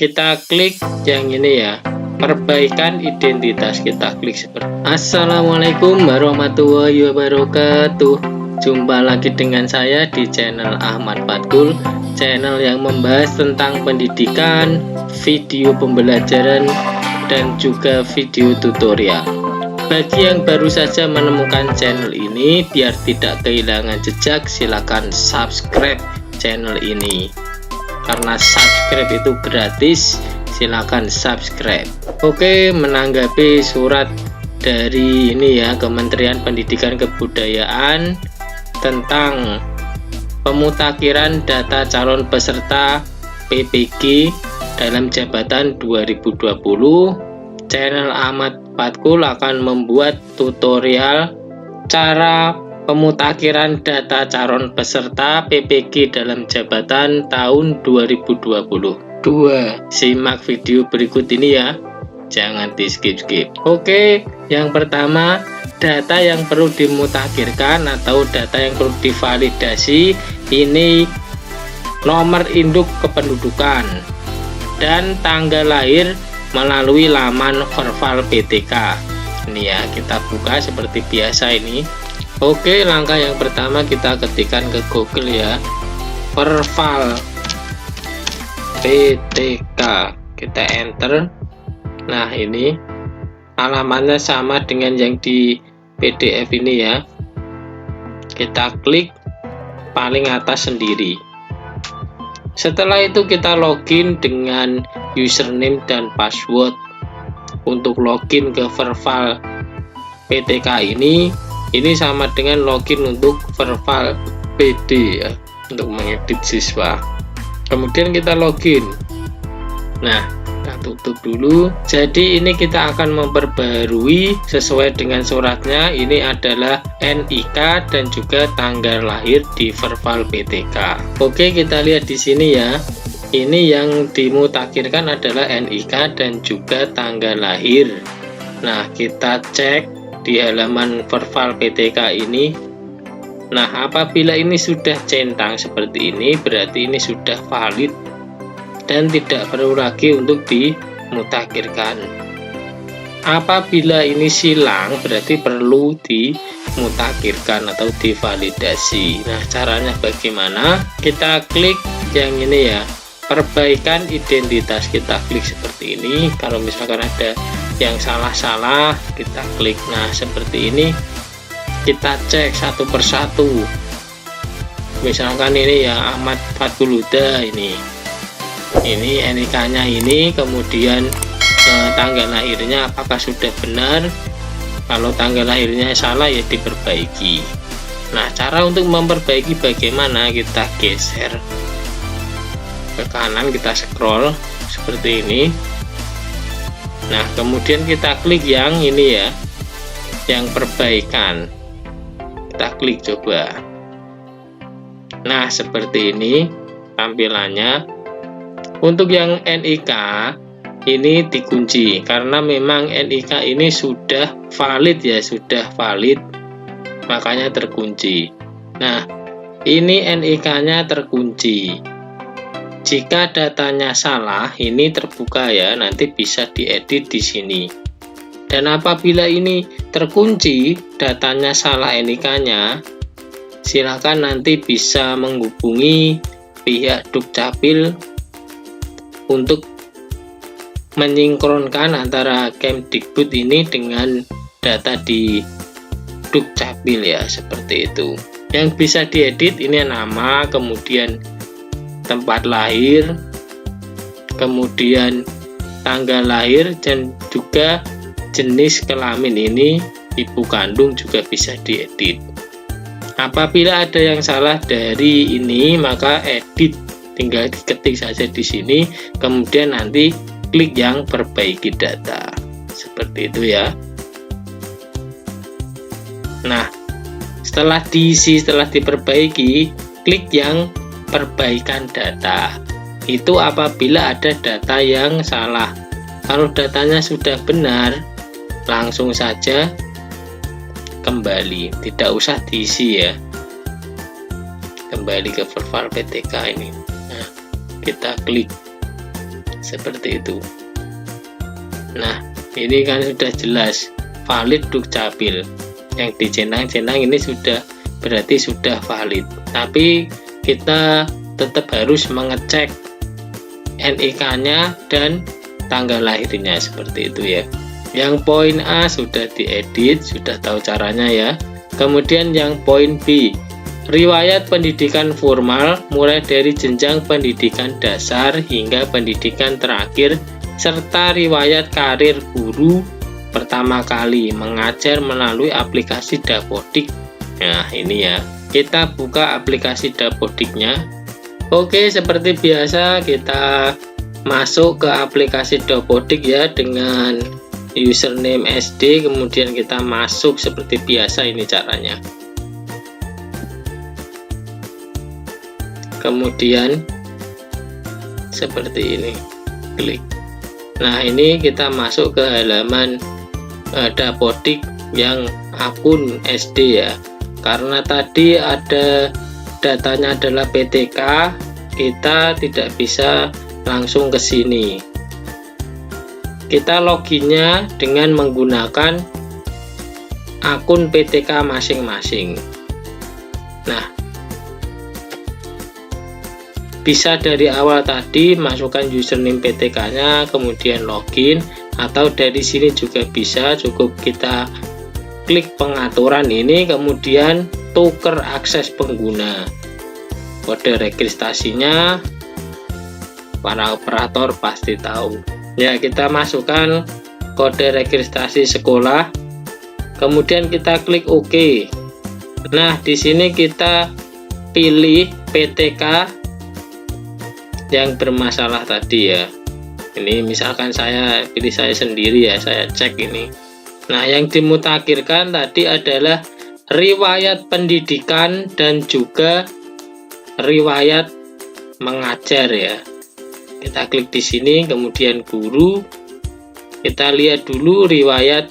kita klik yang ini ya, perbaikan identitas. Kita klik seperti Assalamualaikum warahmatullahi wabarakatuh. Jumpa lagi dengan saya di channel Ahmad Fatkul, channel yang membahas tentang pendidikan, video pembelajaran, dan juga video tutorial. Bagi yang baru saja menemukan channel ini, biar tidak kehilangan jejak, silakan subscribe channel ini. Karena subscribe itu gratis, silakan subscribe. Oke, menanggapi surat dari ini ya, Kementerian Pendidikan Kebudayaan tentang pemutakhiran data calon peserta PPG dalam jabatan 2020, channel Ahmad Fatkul akan membuat tutorial cara pemutakhiran data calon peserta PPG dalam jabatan tahun 2020. Simak video berikut ini ya, jangan di skip-skip. Oke, yang pertama, data yang perlu dimutakhirkan atau data yang perlu divalidasi ini nomor induk kependudukan dan tanggal lahir melalui laman Verval PTK. Ini ya, kita buka seperti biasa ini. Oke, langkah yang pertama kita ketikkan ke Google ya, Verval PTK, kita enter. Nah, ini alamatnya sama dengan yang di PDF ini ya, kita klik paling atas sendiri. Setelah itu kita login dengan username dan password. Untuk login ke Verval PTK ini sama dengan login untuk Verval PD ya, untuk mengedit siswa. Kemudian kita login. Nah, kita tutup dulu. Jadi ini kita akan memperbarui sesuai dengan suratnya. Ini adalah NIK dan juga tanggal lahir di Verval PTK. Oke, kita lihat di sini ya. Ini yang dimutakhirkan adalah NIK dan juga tanggal lahir. Nah, kita cek di halaman Verval PTK ini. Nah, apabila ini sudah centang seperti ini, berarti ini sudah valid dan tidak perlu lagi untuk dimutakhirkan. Apabila ini silang, berarti perlu dimutakhirkan atau divalidasi. Nah, caranya bagaimana? Kita klik yang ini ya, perbaikan identitas. Kita klik seperti ini. Kalau misalkan ada yang salah-salah, kita klik. Nah, seperti ini. Kita cek satu persatu. Misalkan ini ya, Ahmad Fatkul Huda ini NIK-nya ini, kemudian tanggal lahirnya apakah sudah benar. Kalau tanggal lahirnya salah ya diperbaiki. Nah, cara untuk memperbaiki bagaimana? Kita geser ke kanan, kita scroll seperti ini. Nah, kemudian kita klik yang ini ya, yang perbaikan. Kita klik coba. Nah, seperti ini tampilannya. Untuk yang NIK ini dikunci karena memang NIK ini sudah valid ya, sudah valid, makanya terkunci. Nah, ini NIK-nya terkunci. Jika datanya salah, ini terbuka ya, nanti bisa diedit di sini. Dan apabila ini terkunci, datanya salah NIK-nya, silakan nanti bisa menghubungi pihak Dukcapil untuk menyinkronkan antara Kemdikbud ini dengan data di Dukcapil ya, seperti itu. Yang bisa diedit ini nama, kemudian tempat lahir, kemudian tanggal lahir, dan juga jenis kelamin ini ibu kandung juga bisa diedit. Apabila ada yang salah dari ini, maka edit, tinggal diketik saja di sini, kemudian nanti klik yang perbaiki data. Seperti itu ya. Nah, setelah diisi, setelah diperbaiki, klik yang perbaikan data. Itu apabila ada data yang salah. Kalau datanya sudah benar, langsung saja kembali, tidak usah diisi ya, kembali ke Verval PTK ini. Nah, kita klik seperti itu. Nah, ini kan sudah jelas valid dukcapil. Yang dicentang-centang ini sudah berarti sudah valid. Tapi kita tetap harus mengecek NIK-nya dan tanggal lahirnya, seperti itu ya. Yang poin A sudah diedit, sudah tahu caranya ya. Kemudian yang poin B, riwayat pendidikan formal mulai dari jenjang pendidikan dasar hingga pendidikan terakhir, serta riwayat karir guru pertama kali mengajar melalui aplikasi Dapodik. Nah, ini ya, kita buka aplikasi Dapodiknya. Oke, seperti biasa kita masuk ke aplikasi Dapodik ya, dengan username SD, kemudian kita masuk seperti biasa. Ini caranya. Kemudian seperti ini, klik. Nah, ini kita masuk ke halaman Dapodik yang akun SD ya. Karena tadi ada datanya adalah PTK, kita tidak bisa langsung ke sini. Kita loginnya dengan menggunakan akun PTK masing-masing. Nah, bisa dari awal tadi masukkan username PTK-nya, kemudian login, atau dari sini juga bisa, cukup kita klik pengaturan ini, kemudian tuker akses pengguna. Kode registrasinya para operator pasti tahu. Ya, kita masukkan kode registrasi sekolah, kemudian kita klik OK. Nah, di sini kita pilih PTK yang bermasalah tadi ya. Ini misalkan saya pilih saya sendiri ya, saya cek ini. Nah, yang dimutakhirkan tadi adalah riwayat pendidikan dan juga riwayat mengajar ya. Kita klik di sini, kemudian guru. Kita lihat dulu riwayat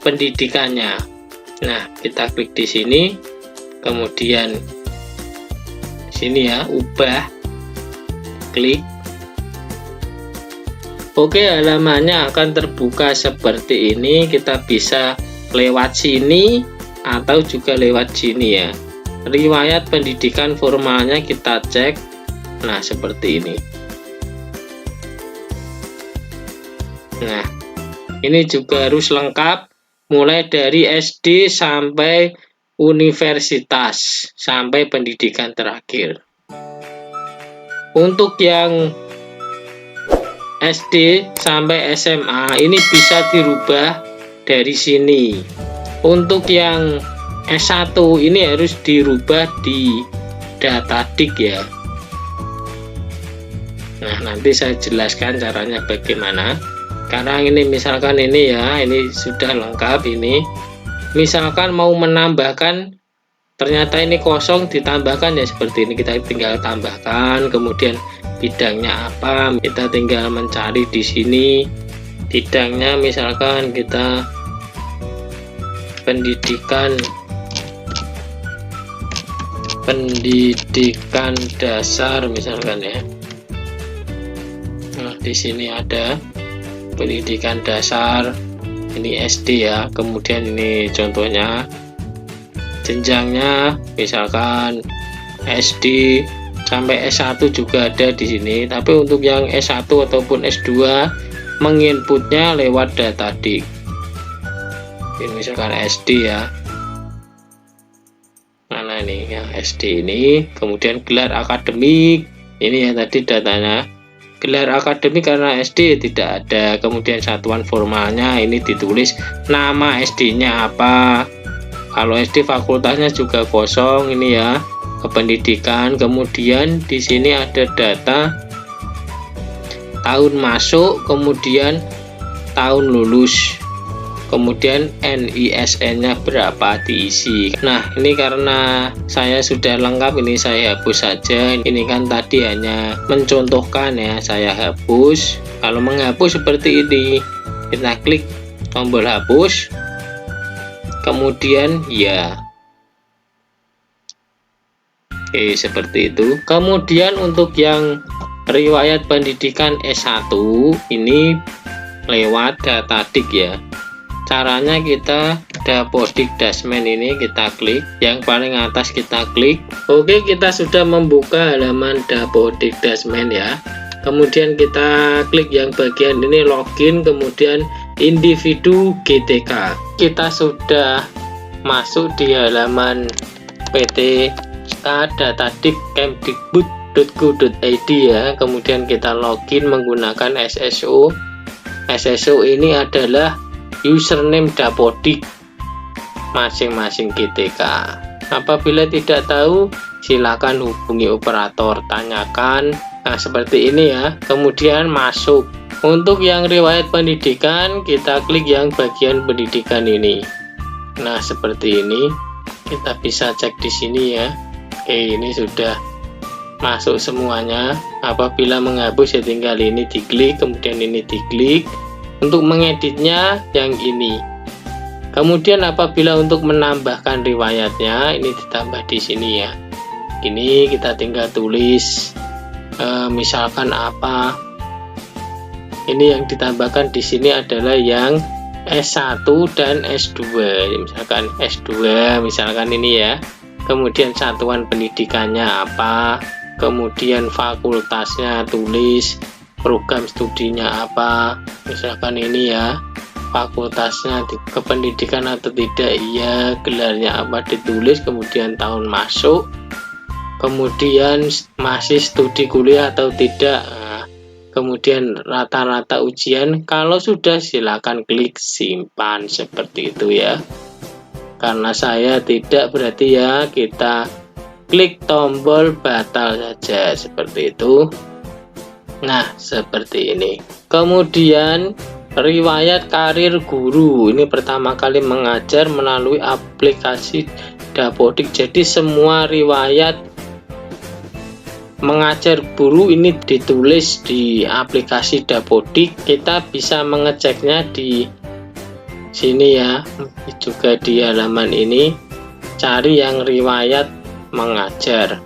pendidikannya. Nah, kita klik di sini, kemudian di sini ya, ubah, klik. Oke, halamannya akan terbuka seperti ini. Kita bisa lewat sini atau juga lewat sini ya. Riwayat pendidikan formalnya kita cek. Nah, seperti ini. Nah, ini juga harus lengkap, mulai dari SD sampai universitas, sampai pendidikan terakhir. Untuk yang SD sampai SMA ini bisa dirubah dari sini. Untuk yang S1 ini harus dirubah di Datadik ya. Nah, nanti saya jelaskan caranya bagaimana. Sekarang ini misalkan ini ya, ini sudah lengkap ini. Misalkan mau menambahkan, ternyata ini kosong, ditambahkan ya seperti ini. Kita tinggal tambahkan, kemudian bidangnya apa, kita tinggal mencari di sini. Bidangnya misalkan kita pendidikan dasar misalkan ya. Nah, di sini ada pendidikan dasar, ini SD ya, kemudian ini contohnya jenjangnya misalkan SD sampai S1 juga ada di sini. Tapi untuk yang S1 ataupun S2 menginputnya lewat Datadik. Ini misalkan SD ya. Mana ini ya, SD ini, kemudian gelar akademik. Ini ya tadi datanya. Gelar akademik karena SD tidak ada, kemudian satuan formalnya ini ditulis nama SD-nya apa. Kalau SD fakultasnya juga kosong ini ya, kependidikan. Kemudian di sini ada data tahun masuk, kemudian tahun lulus, kemudian NISN-nya berapa diisi. Nah, ini karena saya sudah lengkap, ini saya hapus saja. Ini kan tadi hanya mencontohkan ya, saya hapus. Kalau menghapus seperti ini, kita klik tombol hapus, kemudian ya. Oke, seperti itu. Kemudian untuk yang riwayat pendidikan S1 ini lewat Datadik ya. Caranya kita Dapodik Dasmen ini kita klik, yang paling atas kita klik. Oke, kita sudah membuka halaman Dapodik Dasmen ya. Kemudian kita klik yang bagian ini login, kemudian individu GTK. Kita sudah masuk di halaman PTK Datadik Kemdikbud.go.id ya. Kemudian kita login menggunakan SSO. SSO ini adalah username Dapodik masing-masing GTK. Apabila tidak tahu, silakan hubungi operator, tanyakan. Nah, seperti ini ya. Kemudian masuk. Untuk yang riwayat pendidikan, kita klik yang bagian pendidikan ini. Nah, seperti ini. Kita bisa cek di sini ya. Oke, ini sudah masuk semuanya. Apabila menghapus ya tinggal ini diklik, kemudian ini diklik. Untuk mengeditnya yang ini. Kemudian apabila untuk menambahkan riwayatnya, ini ditambah di sini ya. Ini kita tinggal tulis misalkan apa. Ini yang ditambahkan di sini adalah yang S1 dan S2. Misalkan S2 misalkan ini ya. Kemudian satuan pendidikannya apa, kemudian fakultasnya tulis, program studinya apa, misalkan ini ya, fakultasnya kependidikan atau tidak, iya, gelarnya apa ditulis, kemudian tahun masuk, kemudian masih studi kuliah atau tidak, nah, kemudian rata-rata ujian. Kalau sudah silakan klik simpan seperti itu ya. Karena saya tidak, berarti ya kita klik tombol batal saja seperti itu. Nah, seperti ini. Kemudian riwayat karir guru, ini pertama kali mengajar melalui aplikasi Dapodik. Jadi semua riwayat mengajar guru ini ditulis di aplikasi Dapodik. Kita bisa mengeceknya di sini ya, juga di halaman ini. Cari yang riwayat mengajar.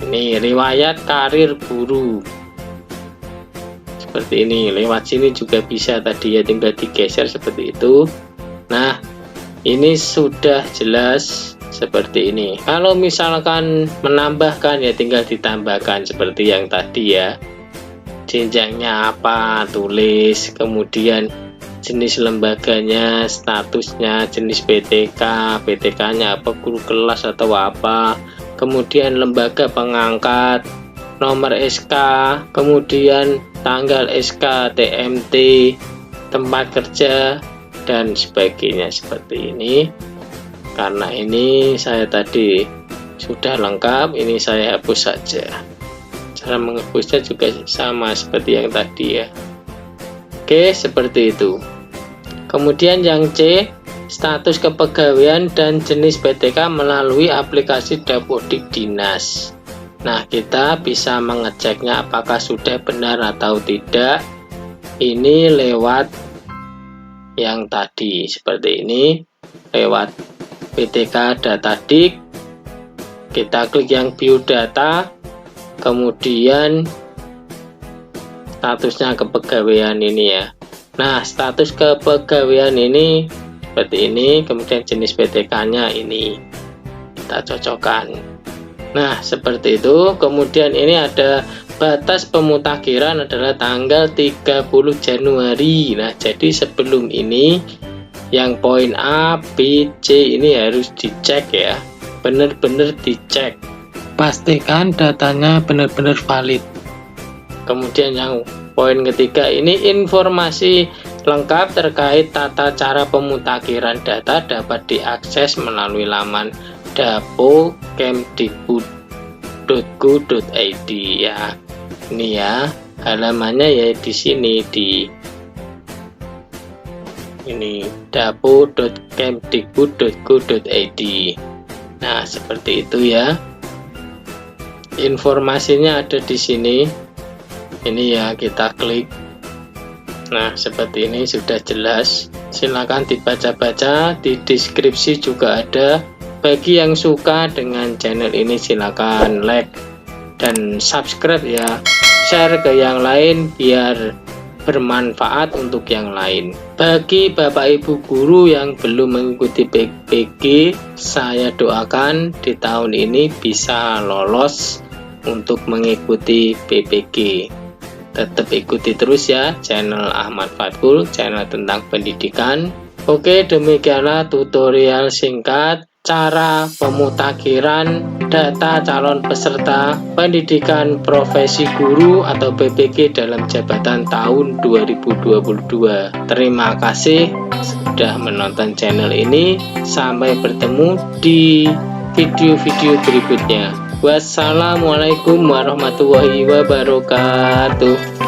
Ini riwayat karir guru. Seperti ini, lewat sini juga bisa tadi ya, tinggal digeser seperti itu. Nah, ini sudah jelas seperti ini. Kalau misalkan menambahkan ya tinggal ditambahkan seperti yang tadi ya. Jenjangnya apa, tulis, kemudian jenis lembaganya, statusnya, jenis PTK, PTK-nya apa, guru kelas atau apa, kemudian lembaga pengangkat, nomor SK, kemudian tanggal SK, TMT, tempat kerja, dan sebagainya seperti ini. Karena ini saya tadi sudah lengkap, ini saya hapus saja. Cara menghapusnya juga sama seperti yang tadi ya. Oke, seperti itu. Kemudian yang C, status kepegawaian dan jenis PTK melalui aplikasi Dapodik Dinas. Nah, kita bisa mengeceknya apakah sudah benar atau tidak. Ini lewat yang tadi seperti ini, lewat PTK Datadik. Kita klik yang biodata, kemudian statusnya kepegawaian ini ya. Nah, status kepegawaian ini seperti ini, kemudian jenis PTK-nya ini kita cocokkan. Nah, seperti itu. Kemudian ini ada batas pemutakhiran adalah tanggal 30 Januari. Nah, jadi sebelum ini yang poin A, B, C ini harus dicek ya. Benar-benar dicek. Pastikan datanya benar-benar valid. Kemudian yang poin ketiga ini informasi lengkap terkait tata cara pemutakhiran data dapat diakses melalui laman dapokemdikbud.go.id ya. Ini ya, halamannya ya di sini di ini dapo.kemdikbud.go.id. Nah, seperti itu ya. Informasinya ada di sini. Ini ya, kita klik. Nah, seperti ini sudah jelas. Silakan dibaca-baca, di deskripsi juga ada. Bagi yang suka dengan channel ini silakan like dan subscribe ya, share ke yang lain biar bermanfaat untuk yang lain. Bagi Bapak Ibu guru yang belum mengikuti PPG, saya doakan di tahun ini bisa lolos untuk mengikuti PPG. Tetap ikuti terus ya channel Ahmad Fatkul, channel tentang pendidikan. Oke, demikianlah tutorial singkat cara pemutakhiran data calon peserta pendidikan profesi guru atau PPG dalam jabatan tahun 2022. Terima kasih sudah menonton channel ini. Sampai bertemu di video-video berikutnya. Wassalamualaikum warahmatullahi wabarakatuh.